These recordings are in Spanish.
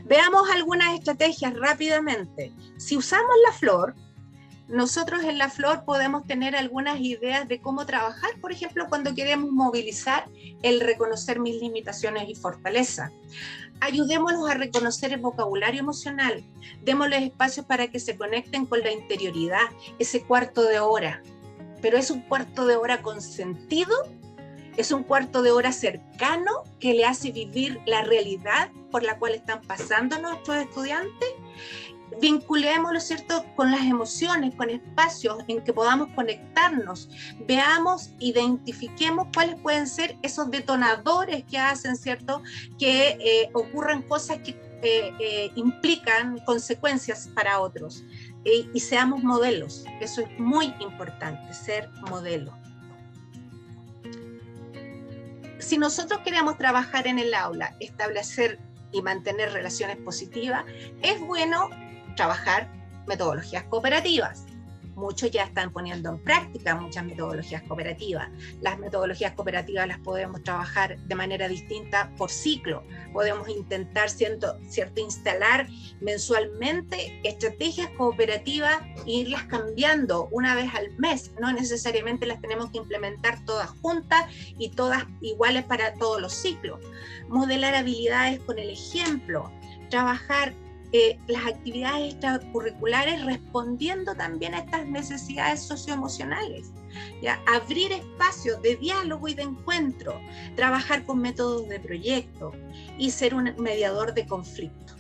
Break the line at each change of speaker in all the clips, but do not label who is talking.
Veamos algunas estrategias rápidamente. Si usamos la flor, nosotros en la flor podemos tener algunas ideas de cómo trabajar, por ejemplo, cuando queremos movilizar el reconocer mis limitaciones y fortalezas. Ayudémoslos a reconocer el vocabulario emocional, démosles espacios para que se conecten con la interioridad, ese cuarto de hora, pero es un cuarto de hora con sentido, es un cuarto de hora cercano que le hace vivir la realidad por la cual están pasando nuestros estudiantes. Vinculémoslo, ¿cierto?, con las emociones, con espacios en que podamos conectarnos, veamos, identifiquemos cuáles pueden ser esos detonadores que hacen, ¿cierto?, que ocurran cosas que implican consecuencias para otros, y seamos modelos. Eso es muy importante, ser modelo. Si nosotros queremos trabajar en el aula, establecer y mantener relaciones positivas, es bueno trabajar metodologías cooperativas. Muchos ya están poniendo en práctica muchas metodologías cooperativas. Las metodologías cooperativas las podemos trabajar de manera distinta por ciclo. Podemos intentar, ¿cierto?, instalar mensualmente estrategias cooperativas e irlas cambiando una vez al mes. No necesariamente las tenemos que implementar todas juntas y todas iguales para todos los ciclos. Modelar habilidades con el ejemplo, trabajar las actividades extracurriculares respondiendo también a estas necesidades socioemocionales, ¿ya? Abrir espacios de diálogo y de encuentro, trabajar con métodos de proyecto y ser un mediador de conflicto.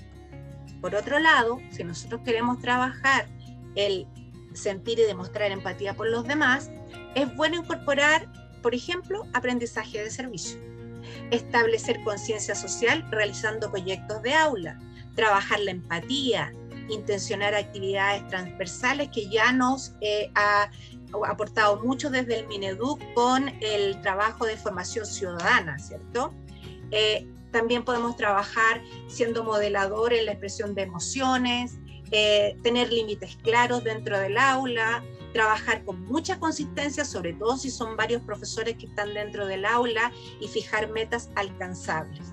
Por otro lado, si nosotros queremos trabajar el sentir y demostrar empatía por los demás, es bueno incorporar, por ejemplo, aprendizaje de servicio, establecer conciencia social realizando proyectos de aula, trabajar la empatía, intencionar actividades transversales que ya nos ha aportado mucho desde el Mineduc con el trabajo de formación ciudadana, ¿cierto? También podemos trabajar siendo modelador en la expresión de emociones, tener límites claros dentro del aula, trabajar con mucha consistencia, sobre todo si son varios profesores que están dentro del aula, y fijar metas alcanzables.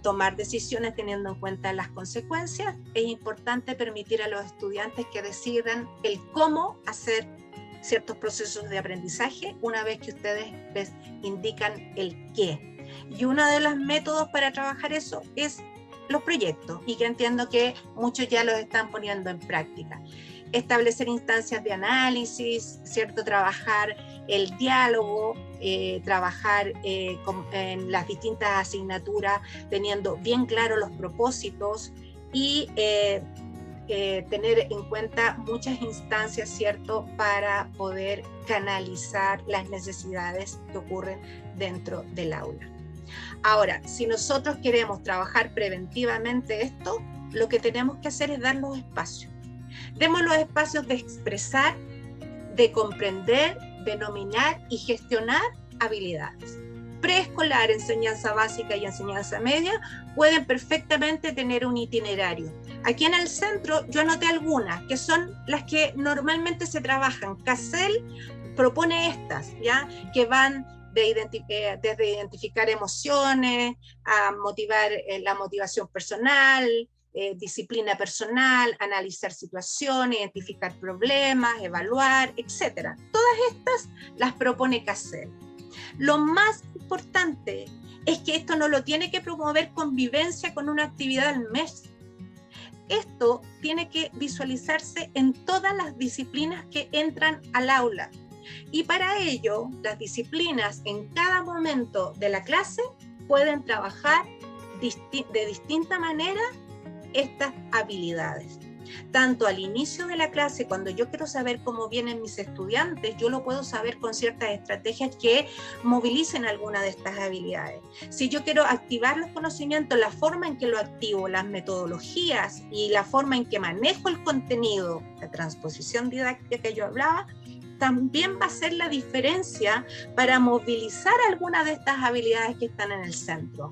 Tomar decisiones teniendo en cuenta las consecuencias. Es importante permitir a los estudiantes que decidan el cómo hacer ciertos procesos de aprendizaje una vez que ustedes les indican el qué. Y uno de los métodos para trabajar eso es los proyectos, y que entiendo que muchos ya los están poniendo en práctica. Establecer instancias de análisis, ¿cierto? Trabajar el diálogo, trabajar en las distintas asignaturas, teniendo bien claros los propósitos y tener en cuenta muchas instancias, ¿cierto?, para poder canalizar las necesidades que ocurren dentro del aula. Ahora, si nosotros queremos trabajar preventivamente esto, lo que tenemos que hacer es dar los espacios. Demos los espacios de expresar, de comprender, denominar y gestionar habilidades. Preescolar, enseñanza básica y enseñanza media pueden perfectamente tener un itinerario. Aquí en el centro yo anoté algunas, que son las que normalmente se trabajan. CASEL propone estas, ¿ya?, que van desde identificar emociones, a motivar la motivación personal, disciplina personal, analizar situaciones, identificar problemas, evaluar, etc. Todas estas las propone CASEL. Lo más importante es que esto no lo tiene que promover convivencia con una actividad al mes. Esto tiene que visualizarse en todas las disciplinas que entran al aula. Y para ello, las disciplinas en cada momento de la clase pueden trabajar de distinta manera estas habilidades. Tanto al inicio de la clase, cuando yo quiero saber cómo vienen mis estudiantes, yo lo puedo saber con ciertas estrategias que movilicen alguna de estas habilidades. Si yo quiero activar los conocimientos, la forma en que lo activo, las metodologías y la forma en que manejo el contenido, la transposición didáctica que yo hablaba, también va a ser la diferencia para movilizar alguna de estas habilidades que están en el centro.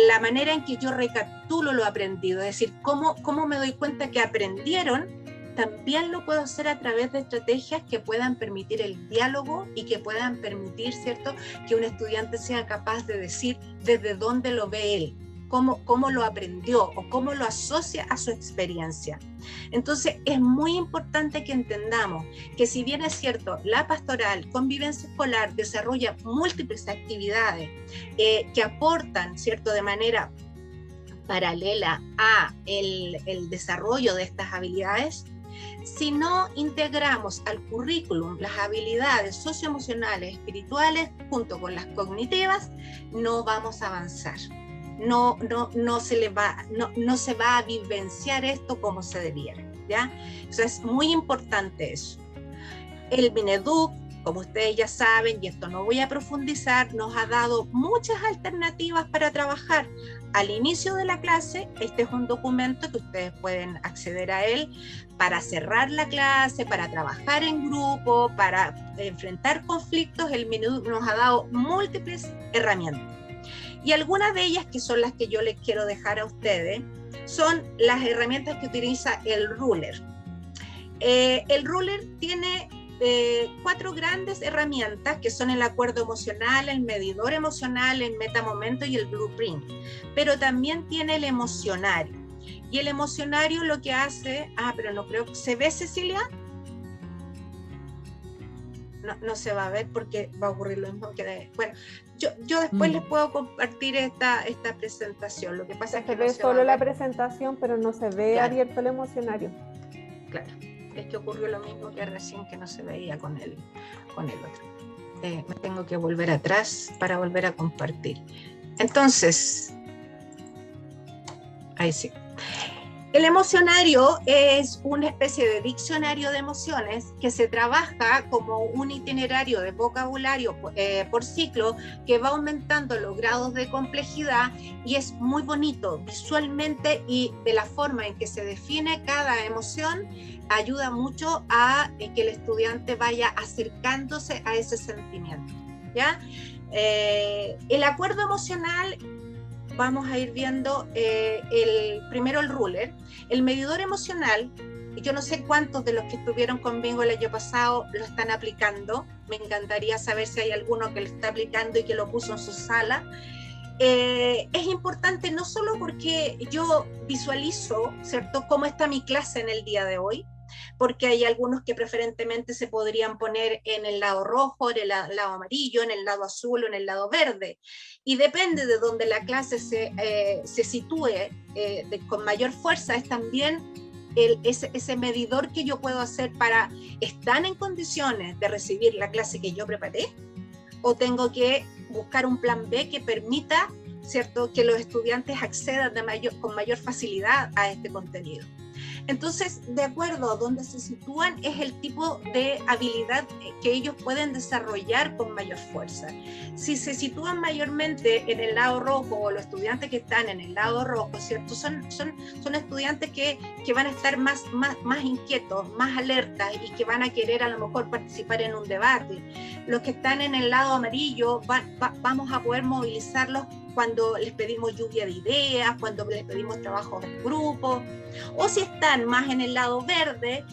La manera en que yo recapitulo lo aprendido, es decir, cómo me doy cuenta que aprendieron, también lo puedo hacer a través de estrategias que puedan permitir el diálogo y que puedan permitir, ¿cierto?, que un estudiante sea capaz de decir desde dónde lo ve él. cómo lo aprendió o cómo lo asocia a su experiencia. Entonces es muy importante que entendamos que si bien es cierto, la pastoral, convivencia escolar, desarrolla múltiples actividades que aportan, ¿cierto?, de manera paralela a el desarrollo de estas habilidades, si no integramos al currículum las habilidades socioemocionales, espirituales, junto con las cognitivas, no vamos a avanzar. No se va a vivenciar esto como se debiera, ¿ya? O sea, es muy importante eso. El Mineduc, como ustedes ya saben, y esto no voy a profundizar, nos ha dado muchas alternativas para trabajar. Al inicio de la clase, este es un documento que ustedes pueden acceder a él para cerrar la clase, para trabajar en grupo, para enfrentar conflictos. El Mineduc nos ha dado múltiples herramientas. Y algunas de ellas, que son las que yo les quiero dejar a ustedes, son las herramientas que utiliza el Ruler. El Ruler tiene 4 grandes herramientas, que son el acuerdo emocional, el medidor emocional, el metamomento y el blueprint. Pero también tiene el emocionario. Y el emocionario lo que hace... pero no creo que se ve, Cecilia. No se va a ver porque va a ocurrir lo mismo que... Bueno, yo después les puedo compartir esta presentación. Lo que pasa es que
se ve solo la presentación, pero no se ve abierto el emocionario.
Claro, es que ocurrió lo mismo que recién, que no se veía con el otro. Me tengo que volver atrás para volver a compartir. Entonces, ahí sí. El emocionario es una especie de diccionario de emociones que se trabaja como un itinerario de vocabulario por ciclo, que va aumentando los grados de complejidad, y es muy bonito visualmente, y de la forma en que se define cada emoción ayuda mucho a que el estudiante vaya acercándose a ese sentimiento, ¿ya? El acuerdo emocional, vamos a ir viendo primero el Ruler. El medidor emocional, yo no sé cuántos de los que estuvieron conmigo el año pasado lo están aplicando. Me encantaría saber si hay alguno que lo está aplicando y que lo puso en su sala. Es importante no solo porque yo visualizo, ¿cierto?, cómo está mi clase en el día de hoy, porque hay algunos que preferentemente se podrían poner en el lado rojo, en el lado amarillo, en el lado azul o en el lado verde. Y depende de donde la clase se sitúe con mayor fuerza, es también ese medidor que yo puedo hacer para, ¿están en condiciones de recibir la clase que yo preparé? ¿O tengo que buscar un plan B que permita, ¿cierto?, que los estudiantes accedan con mayor facilidad a este contenido? Entonces, de acuerdo a dónde se sitúan, es el tipo de habilidad que ellos pueden desarrollar con mayor fuerza. Si se sitúan mayormente en el lado rojo, o los estudiantes que están en el lado rojo, ¿cierto?, son estudiantes que van a estar más inquietos, más alertas, y que van a querer a lo mejor participar en un debate. Los que están en el lado amarillo, vamos a poder movilizarlos cuando les pedimos lluvia de ideas, cuando les pedimos trabajos en grupo. O si están más en el lado verde,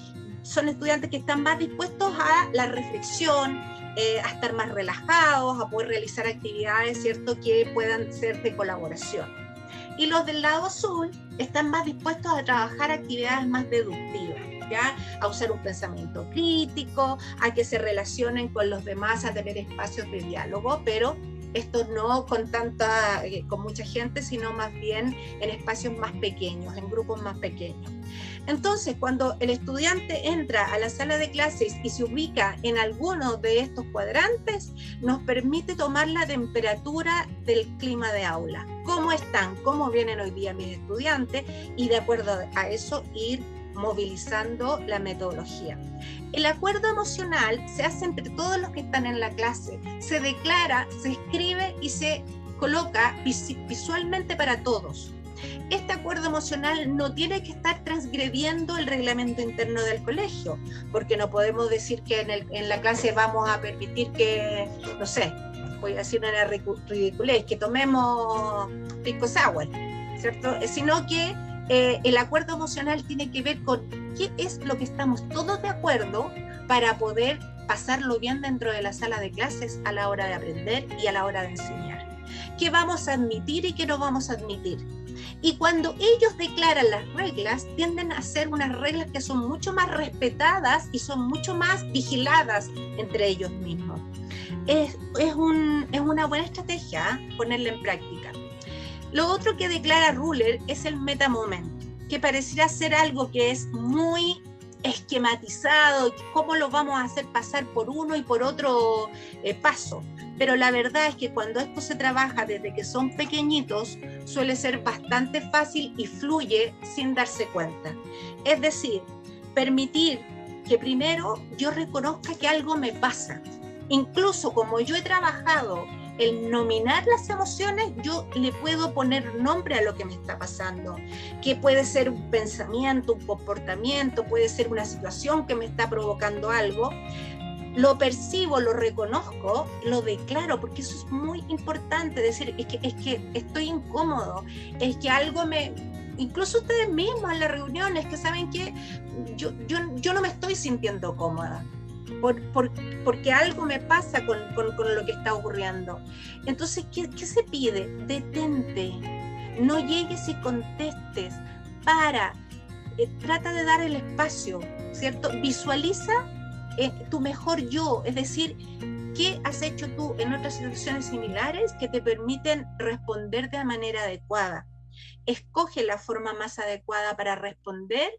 son estudiantes que están más dispuestos a la reflexión, a estar más relajados, a poder realizar actividades, ¿cierto?, que puedan ser de colaboración. Y los del lado azul están más dispuestos a trabajar actividades más deductivas, ¿ya?, a usar un pensamiento crítico, a que se relacionen con los demás, a tener espacios de diálogo, pero esto no con mucha gente, sino más bien en espacios más pequeños, en grupos más pequeños. Entonces, cuando el estudiante entra a la sala de clases y se ubica en alguno de estos cuadrantes, nos permite tomar la temperatura del clima de aula. ¿Cómo están? ¿Cómo vienen hoy día mis estudiantes? Y de acuerdo a eso ir movilizando la metodología. El acuerdo emocional se hace entre todos los que están en la clase, se declara, se escribe y se coloca visualmente para todos. Este acuerdo emocional no tiene que estar transgrediendo el reglamento interno del colegio, porque no podemos decir que en la clase vamos a permitir que, no sé, voy a decir una ridiculez, que tomemos pisco sour, ¿cierto? Sino que el acuerdo emocional tiene que ver con qué es lo que estamos todos de acuerdo para poder pasarlo bien dentro de la sala de clases a la hora de aprender y a la hora de enseñar. qué vamos a admitir y qué no vamos a admitir. Y cuando ellos declaran las reglas, tienden a ser unas reglas que son mucho más respetadas y son mucho más vigiladas entre ellos mismos. Es una buena estrategia ponerla en práctica. Lo otro que declara Ruller es el metamomento, que pareciera ser algo que es muy esquematizado, cómo lo vamos a hacer pasar por uno y por otro paso. Pero la verdad es que cuando esto se trabaja desde que son pequeñitos, suele ser bastante fácil y fluye sin darse cuenta. Es decir, permitir que primero yo reconozca que algo me pasa. Incluso como yo he trabajado el nominar las emociones, yo le puedo poner nombre a lo que me está pasando, que puede ser un pensamiento, un comportamiento, puede ser una situación que me está provocando algo. Lo percibo, lo reconozco, lo declaro, porque eso es muy importante, decir, es que estoy incómodo, es que algo me... Incluso ustedes mismos en las reuniones, que saben que yo no me estoy sintiendo cómoda, porque algo me pasa con lo que está ocurriendo. Entonces, ¿qué se pide? Detente, no llegues y contestes, trata de dar el espacio, ¿cierto? Visualiza tu mejor yo, es decir, ¿qué has hecho tú en otras situaciones similares que te permiten responder de manera adecuada? Escoge la forma más adecuada para responder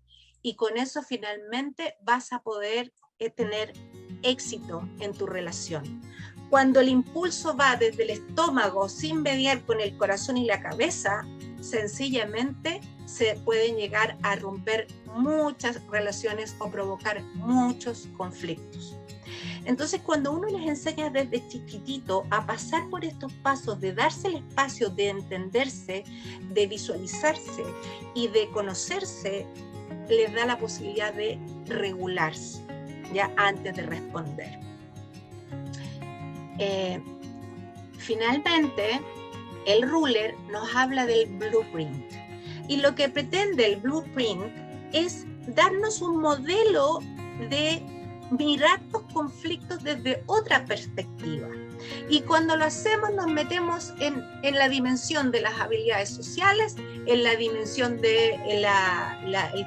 y con eso finalmente vas a poder tener éxito en tu relación. Cuando el impulso va desde el estómago sin mediar con el corazón y la cabeza, sencillamente se pueden llegar a romper muchas relaciones o provocar muchos conflictos. Entonces, cuando uno les enseña desde chiquitito a pasar por estos pasos, de darse el espacio de entenderse, de visualizarse y de conocerse, les da la posibilidad de regularse ya antes de responder. Finalmente, el Ruller nos habla del blueprint. Y lo que pretende el blueprint es darnos un modelo de mirar los conflictos desde otra perspectiva. Y cuando lo hacemos nos metemos en la dimensión de las habilidades sociales, en la dimensión del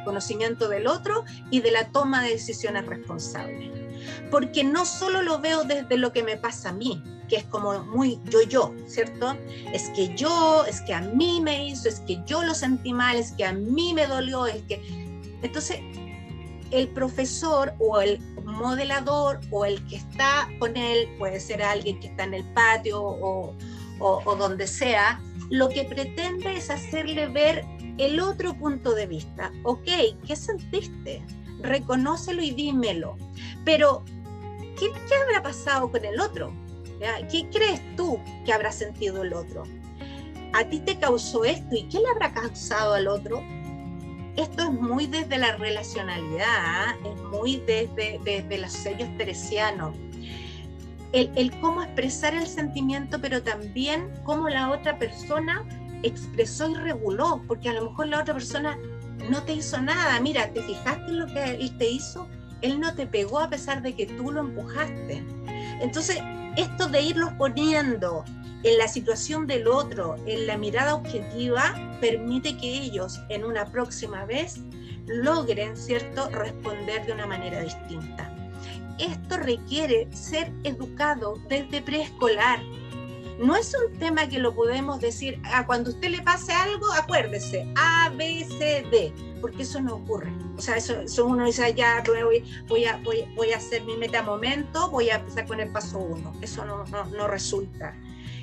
conocimiento del otro y de la toma de decisiones responsables. Porque no solo lo veo desde lo que me pasa a mí, que es como muy yo, ¿cierto? Es que a mí me hizo, es que yo lo sentí mal, es que a mí me dolió, es que... Entonces, el profesor o el modelador o el que está con él, puede ser alguien que está en el patio o donde sea, lo que pretende es hacerle ver el otro punto de vista. Ok, ¿qué sentiste? Reconócelo y dímelo. Pero, ¿qué habrá pasado con el otro? ¿Ya? ¿Qué crees tú que habrá sentido el otro? A ti te causó esto, ¿y qué le habrá causado al otro? Esto es muy desde la relacionalidad, es muy desde los sellos teresianos. El cómo expresar el sentimiento, pero también cómo la otra persona expresó y reguló, porque a lo mejor la otra persona no te hizo nada. Mira, ¿te fijaste en lo que él te hizo? Él no te pegó a pesar de que tú lo empujaste. Entonces, esto de irlos poniendo en la situación del otro, en la mirada objetiva, permite que ellos en una próxima vez logren, ¿cierto?, responder de una manera distinta. Esto requiere ser educado desde preescolar. No es un tema que lo podemos decir, cuando a usted le pase algo, acuérdese, A, B, C, D, porque eso no ocurre. O sea, eso uno dice, ya voy a hacer mi metamomento, voy a empezar con el paso 1. Eso no resulta.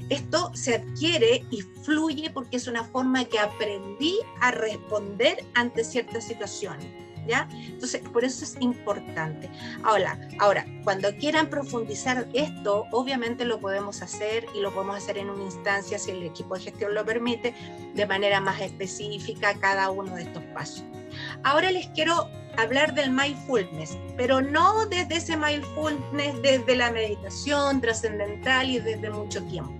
Esto se adquiere y fluye porque es una forma que aprendí a responder ante ciertas situaciones, ¿ya? Entonces, por eso es importante. Ahora, cuando quieran profundizar esto, obviamente lo podemos hacer y lo podemos hacer en una instancia, si el equipo de gestión lo permite, de manera más específica cada uno de estos pasos. Ahora les quiero hablar del mindfulness, pero no desde ese mindfulness desde la meditación trascendental y desde mucho tiempo,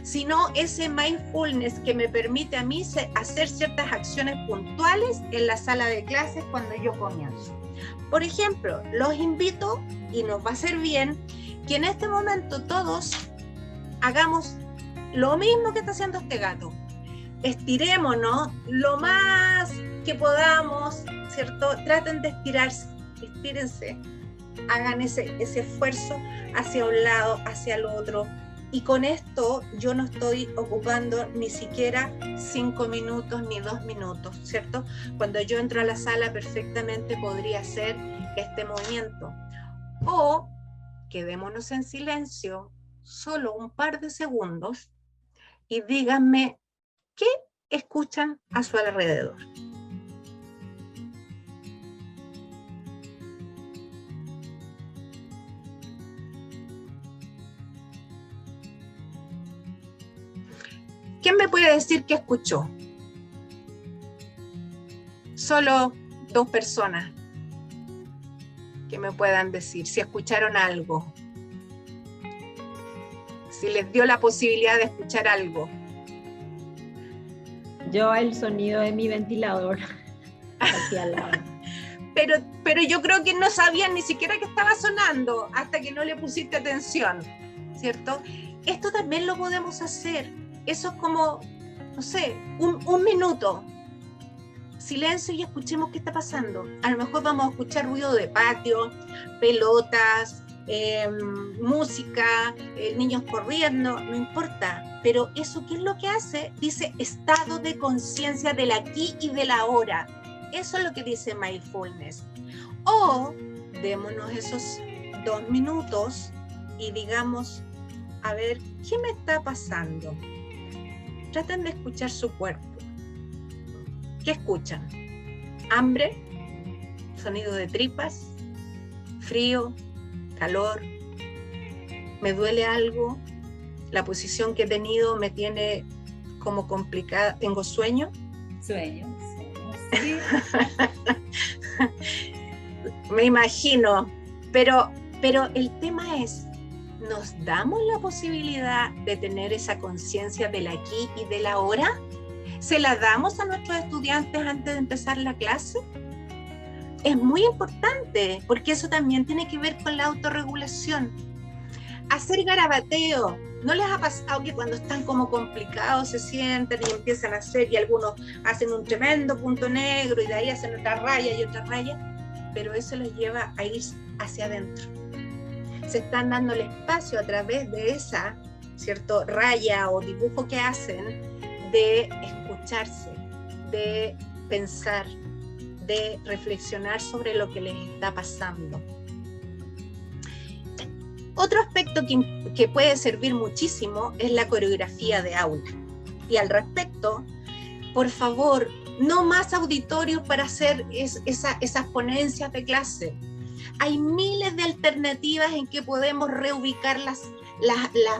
sino ese mindfulness que me permite a mí hacer ciertas acciones puntuales en la sala de clases cuando yo comienzo. Por ejemplo, los invito, y nos va a hacer bien, que en este momento todos hagamos lo mismo que está haciendo este gato. Estirémonos lo más que podamos, ¿cierto? Traten de estirarse, estírense, hagan ese esfuerzo hacia un lado, hacia el otro. Y con esto yo no estoy ocupando ni siquiera 5 minutos ni 2 minutos, ¿cierto? Cuando yo entro a la sala perfectamente podría hacer este movimiento. O quedémonos en silencio solo un par de segundos y díganme qué escuchan a su alrededor. ¿Quién me puede decir qué escuchó? Solo 2 personas que me puedan decir si escucharon algo, si les dio la posibilidad de escuchar algo.
Yo el sonido de mi ventilador hacia al lado.
Pero yo creo que no sabían ni siquiera que estaba sonando hasta que no le pusiste atención, ¿cierto? Esto también lo podemos hacer. Eso es como, no sé, un minuto. Silencio y escuchemos qué está pasando. A lo mejor vamos a escuchar ruido de patio, pelotas, música, niños corriendo, no importa. Pero eso, ¿qué es lo que hace? Dice estado de conciencia del aquí y del ahora. Eso es lo que dice mindfulness. O démonos esos 2 minutos y digamos, a ver, ¿qué me está pasando? Traten de escuchar su cuerpo. ¿Qué escuchan? ¿Hambre? ¿Sonido de tripas? ¿Frío? ¿Calor? ¿Me duele algo? ¿La posición que he tenido me tiene como complicada? ¿Tengo sueño?
Sueño, sí.
Me imagino, pero el tema es, ¿nos damos la posibilidad de tener esa conciencia del aquí y del ahora? ¿Se la damos a nuestros estudiantes antes de empezar la clase? Es muy importante, porque eso también tiene que ver con la autorregulación. Hacer garabateo. ¿No les ha pasado que cuando están como complicados se sienten y empiezan a hacer, y algunos hacen un tremendo punto negro y de ahí hacen otra raya y otra raya? Pero eso los lleva a ir hacia adentro. Se están dando el espacio a través de esa, ¿cierto?, raya o dibujo que hacen, de escucharse, de pensar, de reflexionar sobre lo que les está pasando. Otro aspecto que puede servir muchísimo es la coreografía de aula. Y al respecto, por favor, no más auditorios para hacer esas ponencias de clase. Hay miles de alternativas en que podemos reubicar las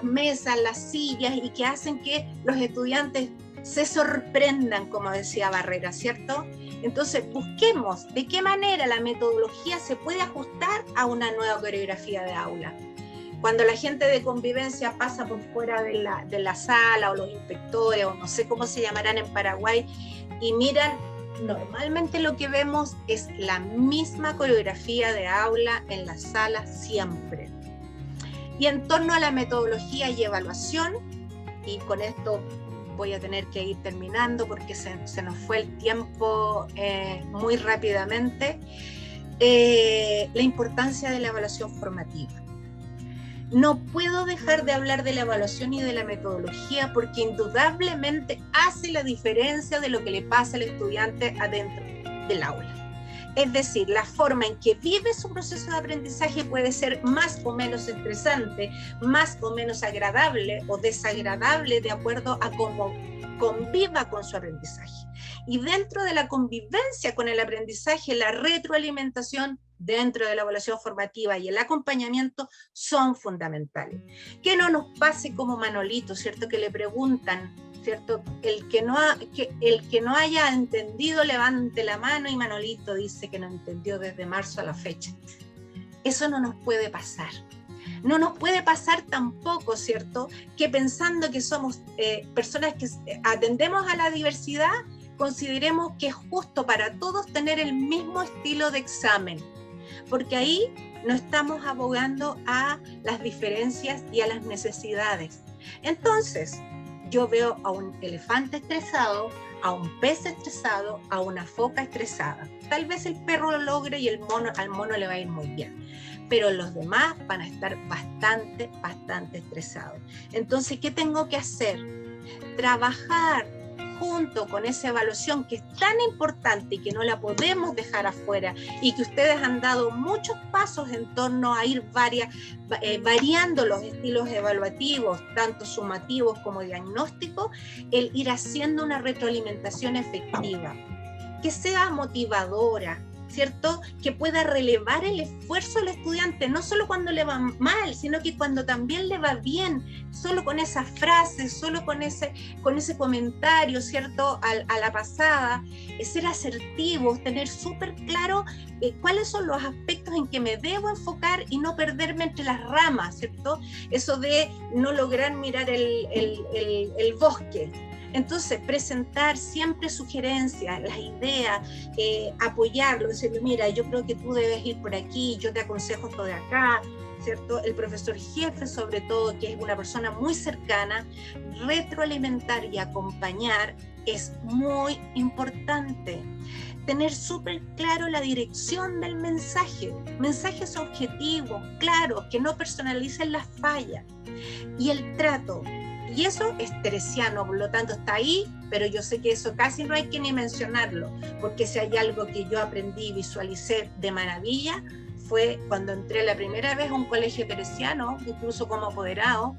mesas, las sillas, y que hacen que los estudiantes se sorprendan, como decía Barrera, ¿cierto? Entonces, busquemos de qué manera la metodología se puede ajustar a una nueva coreografía de aula. Cuando la gente de convivencia pasa por fuera de la sala, o los inspectores, o no sé cómo se llamarán en Paraguay, y miran, normalmente lo que vemos es la misma coreografía de aula en la sala siempre. Y en torno a la metodología y evaluación, y con esto voy a tener que ir terminando porque se nos fue el tiempo muy rápidamente, la importancia de la evaluación formativa. No puedo dejar de hablar de la evaluación y de la metodología porque indudablemente hace la diferencia de lo que le pasa al estudiante adentro del aula. Es decir, la forma en que vive su proceso de aprendizaje puede ser más o menos estresante, más o menos agradable o desagradable de acuerdo a cómo conviva con su aprendizaje. Y dentro de la convivencia con el aprendizaje, la retroalimentación dentro de la evaluación formativa y el acompañamiento son fundamentales. Que no nos pase como Manolito, ¿cierto? Que le preguntan, ¿cierto? El que no haya entendido, levante la mano, y Manolito dice que no entendió desde marzo a la fecha. Eso no nos puede pasar. No nos puede pasar tampoco, ¿cierto?, que pensando que somos personas que atendemos a la diversidad, consideremos que es justo para todos tener el mismo estilo de examen, porque ahí no estamos abogando a las diferencias y a las necesidades. Entonces, yo veo a un elefante estresado, a un pez estresado, a una foca estresada. Tal vez el perro lo logre y al mono le va a ir muy bien, pero los demás van a estar bastante estresados. Entonces, ¿qué tengo que hacer? Trabajar junto con esa evaluación que es tan importante y que no la podemos dejar afuera, y que ustedes han dado muchos pasos en torno a ir variando los estilos evaluativos, tanto sumativos como diagnósticos, el ir haciendo una retroalimentación efectiva, que sea motivadora, ¿cierto? Que pueda relevar el esfuerzo del estudiante, no solo cuando le va mal, sino que cuando también le va bien, solo con esa frase, solo con ese comentario, ¿cierto? A la pasada, ser asertivos, tener súper claro cuáles son los aspectos en que me debo enfocar y no perderme entre las ramas, ¿cierto? Eso de no lograr mirar el bosque. Entonces, presentar siempre sugerencias, las ideas, apoyarlo, decirle, mira, yo creo que tú debes ir por aquí, yo te aconsejo esto de acá, ¿cierto? El profesor jefe, sobre todo, que es una persona muy cercana, retroalimentar y acompañar es muy importante. Tener súper claro la dirección del mensaje, mensajes objetivos, claros, que no personalicen las fallas. Y el trato. Y eso es teresiano, por lo tanto está ahí, pero yo sé que eso casi no hay que ni mencionarlo, porque si hay algo que yo aprendí y visualicé de maravilla, fue cuando entré la primera vez a un colegio teresiano, incluso como apoderado,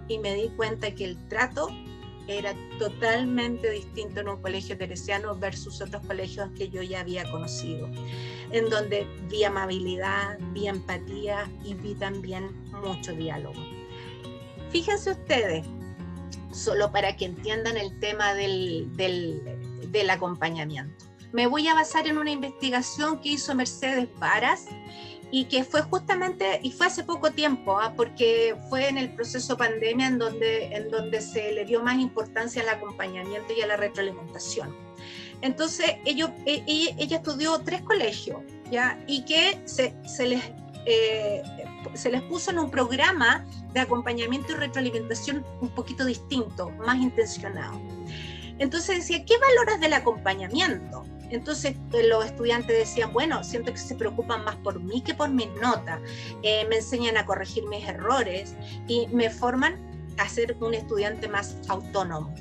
y me di cuenta que el trato era totalmente distinto en un colegio teresiano versus otros colegios que yo ya había conocido, en donde vi amabilidad, vi empatía y vi también mucho diálogo. Fíjense ustedes, solo para que entiendan el tema del acompañamiento. Me voy a basar en una investigación que hizo Mercedes Varas y que fue justamente, y fue hace poco tiempo, porque fue en el proceso pandemia en donde se le dio más importancia al acompañamiento y a la retroalimentación. Entonces, ella estudió 3 colegios, ¿ya? Y que se les puso en un programa de acompañamiento y retroalimentación un poquito distinto, más intencionado. Entonces decía, ¿qué valoras del acompañamiento? Entonces los estudiantes decían, bueno, siento que se preocupan más por mí que por mis notas, me enseñan a corregir mis errores y me forman a ser un estudiante más autónomo.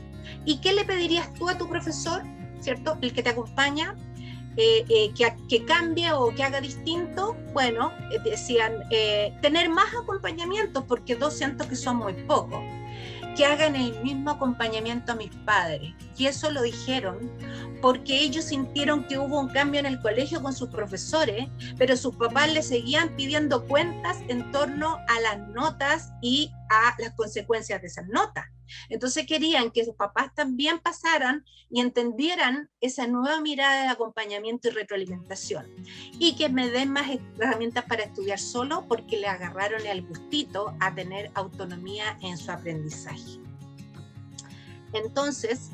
¿Y qué le pedirías tú a tu profesor, cierto? El que te acompaña, que cambie o que haga distinto. Bueno, decían tener más acompañamiento, porque 2 siento que son muy pocos, que hagan el mismo acompañamiento a mis padres, y eso lo dijeron porque ellos sintieron que hubo un cambio en el colegio con sus profesores, pero sus papás les seguían pidiendo cuentas en torno a las notas y a las consecuencias de esas notas. Entonces querían que sus papás también pasaran y entendieran esa nueva mirada de acompañamiento y retroalimentación, y que me den más herramientas para estudiar solo, porque le agarraron el gustito a tener autonomía en su aprendizaje. Entonces,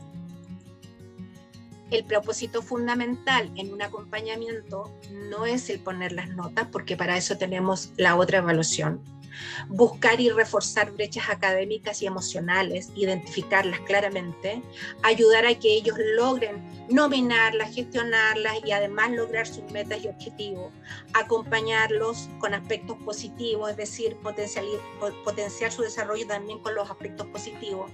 el propósito fundamental en un acompañamiento no es el poner las notas, porque para eso tenemos la otra evaluación. Buscar y reforzar brechas académicas y emocionales, identificarlas claramente, ayudar a que ellos logren nominarlas, gestionarlas y además lograr sus metas y objetivos, acompañarlos con aspectos positivos, es decir, potenciar su desarrollo también con los aspectos positivos,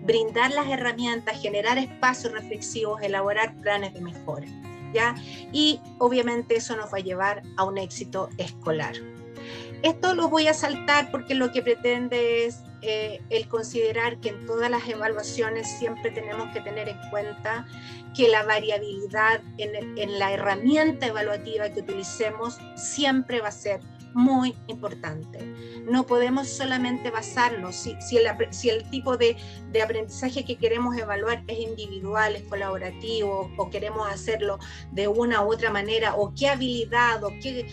brindar las herramientas, generar espacios reflexivos, elaborar planes de mejora, ¿ya? Y obviamente eso nos va a llevar a un éxito escolar. Esto lo voy a saltar porque lo que pretende es el considerar que en todas las evaluaciones siempre tenemos que tener en cuenta que la variabilidad en la herramienta evaluativa que utilicemos siempre va a ser muy importante. No podemos solamente basarnos, si el tipo de aprendizaje que queremos evaluar es individual, es colaborativo, o queremos hacerlo de una u otra manera, o qué habilidad o qué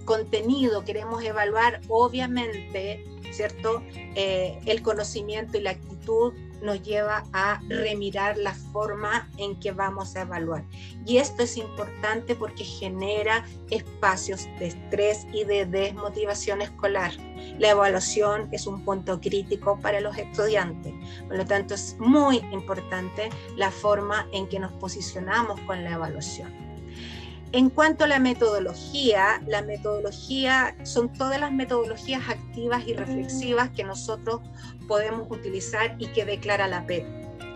contenido queremos evaluar. Obviamente ¿cierto? El conocimiento y la actitud nos lleva a remirar la forma en que vamos a evaluar. Y esto es importante porque genera espacios de estrés y de desmotivación escolar. La evaluación es un punto crítico para los estudiantes. Por lo tanto, es muy importante la forma en que nos posicionamos con la evaluación. En cuanto a la metodología son todas las metodologías activas y reflexivas que nosotros podemos utilizar y que declara la PEP.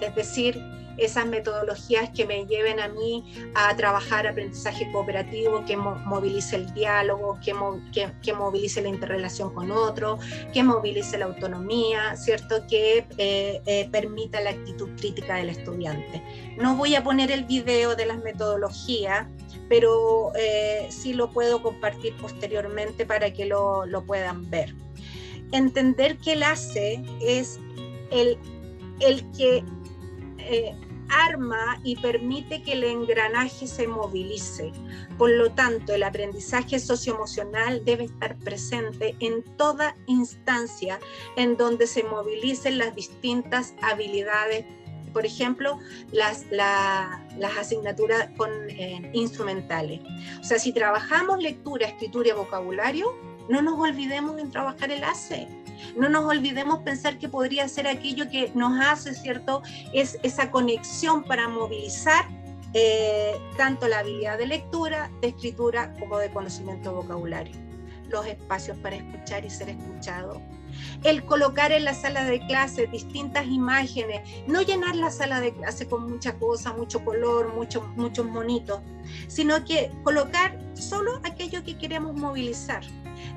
Es decir, esas metodologías que me lleven a mí a trabajar aprendizaje cooperativo, que movilice el diálogo, que movilice la interrelación con otro, que movilice la autonomía, ¿cierto? Que permita la actitud crítica del estudiante. No voy a poner el video de las metodologías, pero sí lo puedo compartir posteriormente para que lo puedan ver. Entender que el ACE es el que arma y permite que el engranaje se movilice. Por lo tanto, el aprendizaje socioemocional debe estar presente en toda instancia en donde se movilicen las distintas habilidades. Por ejemplo, las asignaturas instrumentales. O sea, si trabajamos lectura, escritura y vocabulario, no nos olvidemos en trabajar el ACE. No nos olvidemos pensar que podría ser aquello que nos hace, ¿cierto? Es esa conexión para movilizar tanto la habilidad de lectura, de escritura, como de conocimiento vocabulario. Los espacios para escuchar y ser escuchado. El colocar en la sala de clase distintas imágenes, no llenar la sala de clase con mucha cosa, mucho color, muchos monitos, sino que colocar solo aquello que queremos movilizar.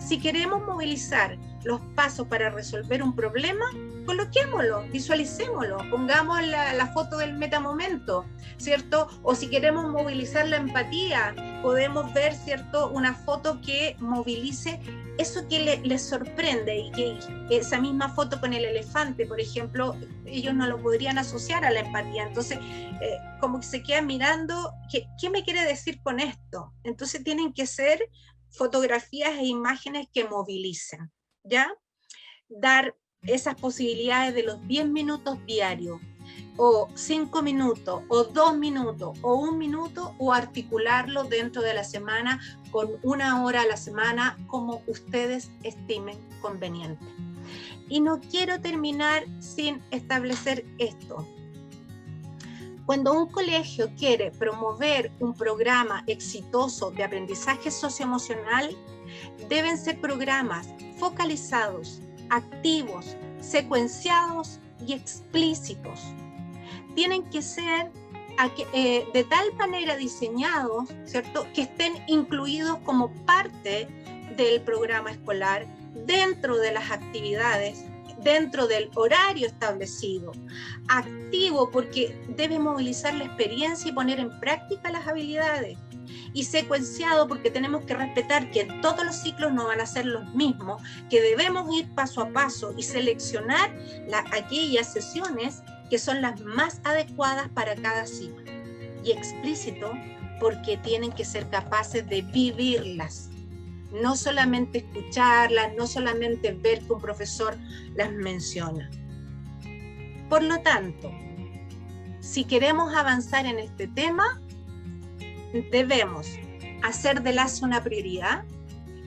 Si queremos movilizar los pasos para resolver un problema, coloquémoslo, visualicémoslo, pongamos la foto del metamomento, ¿cierto? O si queremos movilizar la empatía, podemos ver, ¿cierto?, una foto que movilice eso que les sorprende, y que esa misma foto con el elefante, por ejemplo, ellos no lo podrían asociar a la empatía. Entonces, como que se quedan mirando, ¿qué me quiere decir con esto? Entonces tienen que ser fotografías e imágenes que movilicen, ¿ya? Dar esas posibilidades de los 10 minutos diarios, o 5 minutos, o 2 minutos, o 1 minuto, o articularlo dentro de la semana con 1 hora a la semana, como ustedes estimen conveniente. Y no quiero terminar sin establecer esto. Cuando un colegio quiere promover un programa exitoso de aprendizaje socioemocional, deben ser programas focalizados, activos, secuenciados y explícitos. Tienen que ser de tal manera diseñados, ¿cierto?, que estén incluidos como parte del programa escolar, dentro de las actividades, dentro del horario establecido. Activo porque debe movilizar la experiencia y poner en práctica las habilidades. Y secuenciado porque tenemos que respetar que todos los ciclos no van a ser los mismos, que debemos ir paso a paso y seleccionar aquellas sesiones que son las más adecuadas para cada ciclo. Y explícito porque tienen que ser capaces de vivirlas, no solamente escucharlas, no solamente ver que un profesor las menciona. Por lo tanto, si queremos avanzar en este tema, debemos hacer del ACE una prioridad,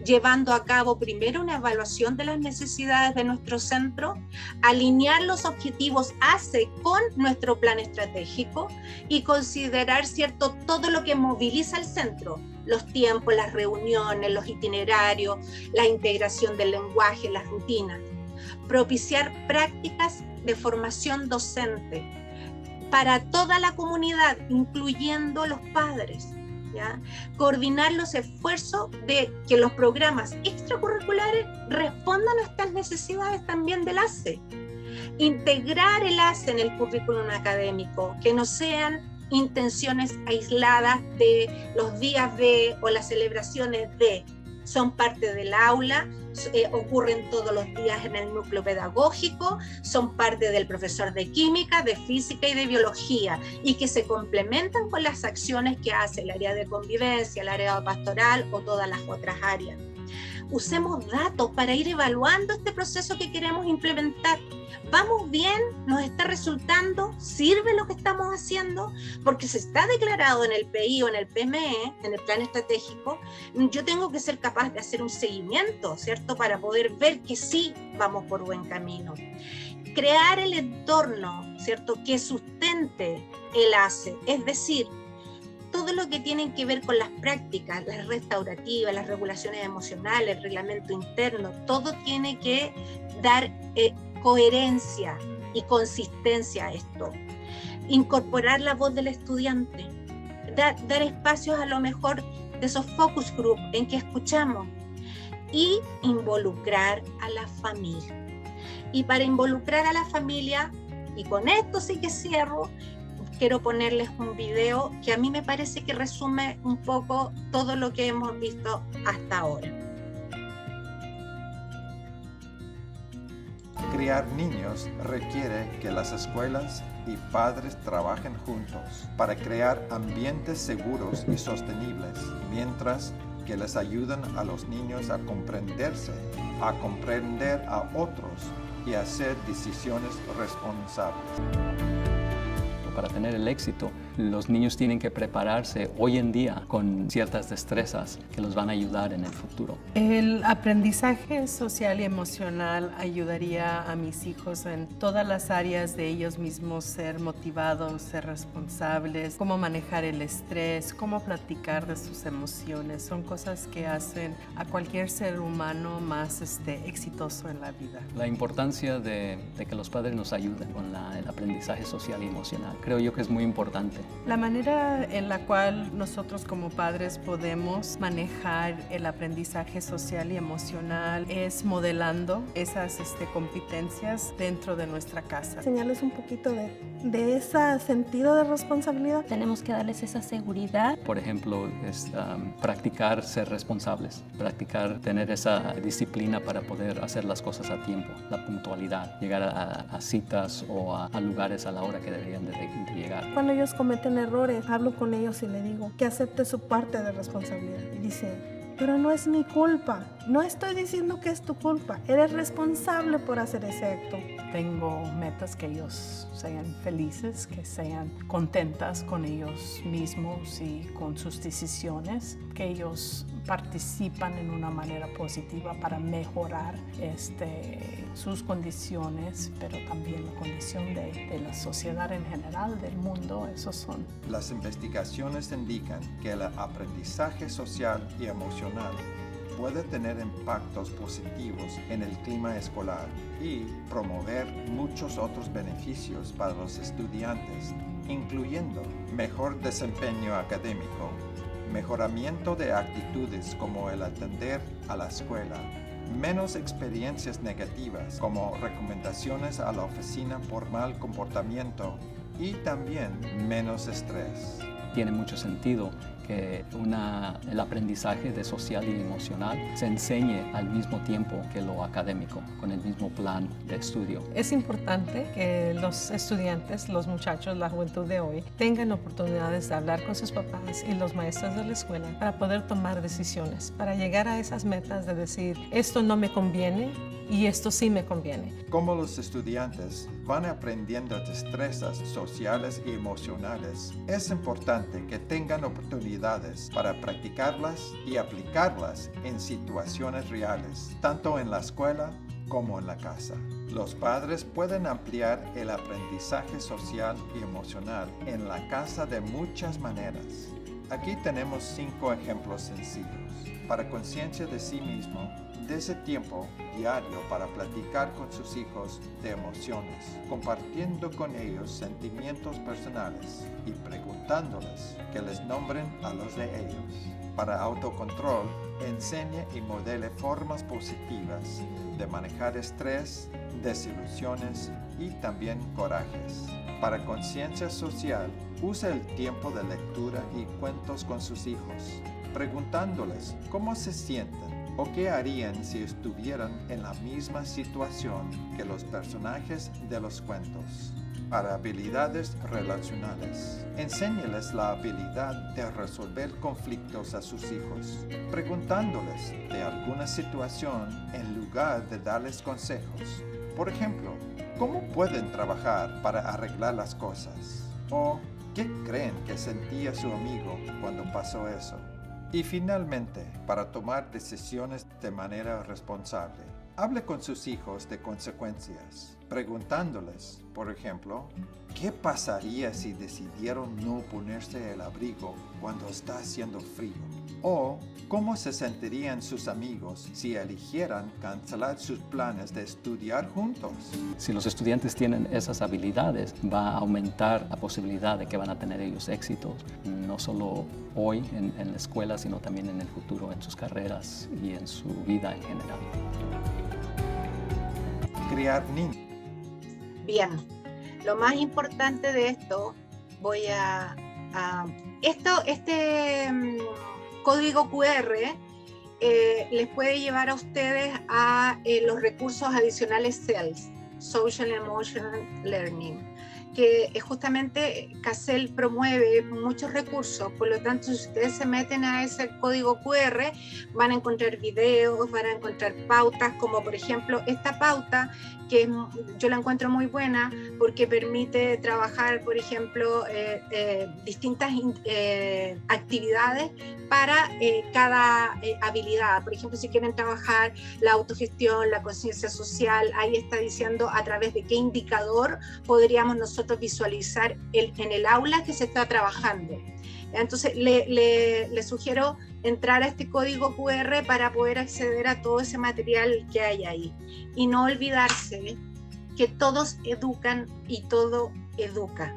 llevando a cabo primero una evaluación de las necesidades de nuestro centro, alinear los objetivos ACE con nuestro plan estratégico y considerar, ¿cierto?, todo lo que moviliza el centro, los tiempos, las reuniones, los itinerarios, la integración del lenguaje, las rutinas. Propiciar prácticas de formación docente para toda la comunidad, incluyendo los padres, ¿ya? Coordinar los esfuerzos de que los programas extracurriculares respondan a estas necesidades también del ACE. Integrar el ACE en el currículum académico, que no sean intenciones aisladas de los días de o las celebraciones de, son parte del aula, ocurren todos los días en el núcleo pedagógico, son parte del profesor de química, de física y de biología, y que se complementan con las acciones que hace el área de convivencia, el área pastoral o todas las otras áreas. usemos datos para ir evaluando este proceso que queremos implementar. ¿Vamos bien? ¿Nos está resultando? ¿Sirve lo que estamos haciendo? Porque se está declarado en el PI o en el PME, en el plan estratégico, yo tengo que ser capaz de hacer un seguimiento, ¿cierto? Para poder ver que sí vamos por buen camino. Crear el entorno, ¿cierto? Que sustente el ACE, es decir, todo lo que tiene que ver con las prácticas, las restaurativas, las regulaciones emocionales, el reglamento interno, todo tiene que dar coherencia y consistencia a esto. Incorporar la voz del estudiante, dar espacios a lo mejor de esos focus group en que escuchamos y involucrar a la familia. Y para involucrar a la familia, y con esto sí que cierro, quiero ponerles un video que a mí me parece que resume un poco todo lo que hemos visto hasta ahora.
Criar niños requiere que las escuelas y padres trabajen juntos para crear ambientes seguros y sostenibles, mientras que les ayudan a los niños a comprenderse, a comprender a otros y a hacer decisiones responsables.
Para tener el éxito, los niños tienen que prepararse hoy en día con ciertas destrezas que los van a ayudar en el futuro.
El aprendizaje social y emocional ayudaría a mis hijos en todas las áreas de ellos mismos, ser motivados, ser responsables, cómo manejar el estrés, cómo platicar de sus emociones. Son cosas que hacen a cualquier ser humano más exitoso en la vida.
La importancia de que los padres nos ayuden con el aprendizaje social y emocional. Creo yo que es muy importante.
La manera en la cual nosotros como padres podemos manejar el aprendizaje social y emocional es modelando esas competencias dentro de nuestra casa.
Enseñarles un poquito de ese sentido de responsabilidad.
Tenemos que darles esa seguridad.
Por ejemplo, practicar ser responsables, practicar tener esa disciplina para poder hacer las cosas a tiempo, la puntualidad, llegar a citas o a lugares a la hora que deberían de llegar.
Cuando ellos cometen errores, hablo con ellos y le digo que acepte su parte de responsabilidad. Y dice, pero no es mi culpa. No estoy diciendo que es tu culpa. Eres responsable por hacer ese acto.
Tengo metas que ellos sean felices, que sean contentas con ellos mismos y con sus decisiones, que ellos participan en una manera positiva para mejorar sus condiciones, pero también la condición de la sociedad en general, del mundo. Esos son.
Las investigaciones indican que el aprendizaje social y emocional puede tener impactos positivos en el clima escolar y promover muchos otros beneficios para los estudiantes, incluyendo mejor desempeño académico, mejoramiento de actitudes como el atender a la escuela, menos experiencias negativas como recomendaciones a la oficina por mal comportamiento y también menos estrés.
Tiene mucho sentido que el aprendizaje de social y emocional se enseñe al mismo tiempo que lo académico, con el mismo plan de estudio.
Es importante que los estudiantes, los muchachos, la juventud de hoy, tengan oportunidades de hablar con sus papás y los maestros de la escuela para poder tomar decisiones, para llegar a esas metas de decir, esto no me conviene y esto sí me conviene.
Como los estudiantes van aprendiendo destrezas sociales y emocionales, es importante que tengan oportunidades para practicarlas y aplicarlas en situaciones reales, tanto en la escuela como en la casa. Los padres pueden ampliar el aprendizaje social y emocional en la casa de muchas maneras. Aquí tenemos 5 ejemplos sencillos. Para conciencia de sí mismo, dese tiempo diario para platicar con sus hijos de emociones, compartiendo con ellos sentimientos personales y preguntándoles que les nombren a los de ellos. Para autocontrol, enseñe y modele formas positivas de manejar estrés, desilusiones y también corajes. Para conciencia social, use el tiempo de lectura y cuentos con sus hijos, preguntándoles cómo se sienten o qué harían si estuvieran en la misma situación que los personajes de los cuentos. para habilidades relacionales. Enséñeles la habilidad de resolver conflictos a sus hijos, preguntándoles de alguna situación en lugar de darles consejos. Por ejemplo, ¿cómo pueden trabajar para arreglar las cosas? ¿O qué creen que sentía su amigo cuando pasó eso? Y finalmente, para tomar decisiones de manera responsable, hable con sus hijos de consecuencias, preguntándoles, por ejemplo, ¿qué pasaría si decidieron no ponerse el abrigo cuando está haciendo frío? O, ¿cómo se sentirían sus amigos si eligieran cancelar sus planes de estudiar juntos?
Si los estudiantes tienen esas habilidades, va a aumentar la posibilidad de que van a tener ellos éxitos, no solo hoy en la escuela, sino también en el futuro, en sus carreras y en su vida en general.
Criar niños.
Bien, lo más importante de esto, código QR les puede llevar a ustedes a los recursos adicionales CELS, Social Emotional Learning, que justamente CASEL promueve muchos recursos. Por lo tanto, si ustedes se meten a ese código QR, van a encontrar videos, van a encontrar pautas, como por ejemplo esta pauta, que yo la encuentro muy buena porque permite trabajar, por ejemplo, distintas actividades para cada habilidad. Por ejemplo, si quieren trabajar la autogestión, la conciencia social, ahí está diciendo a través de qué indicador podríamos nosotros visualizar en el aula que se está trabajando. Entonces, le sugiero entrar a este código QR para poder acceder a todo ese material que hay ahí. Y no olvidarse que todos educan y todo educa.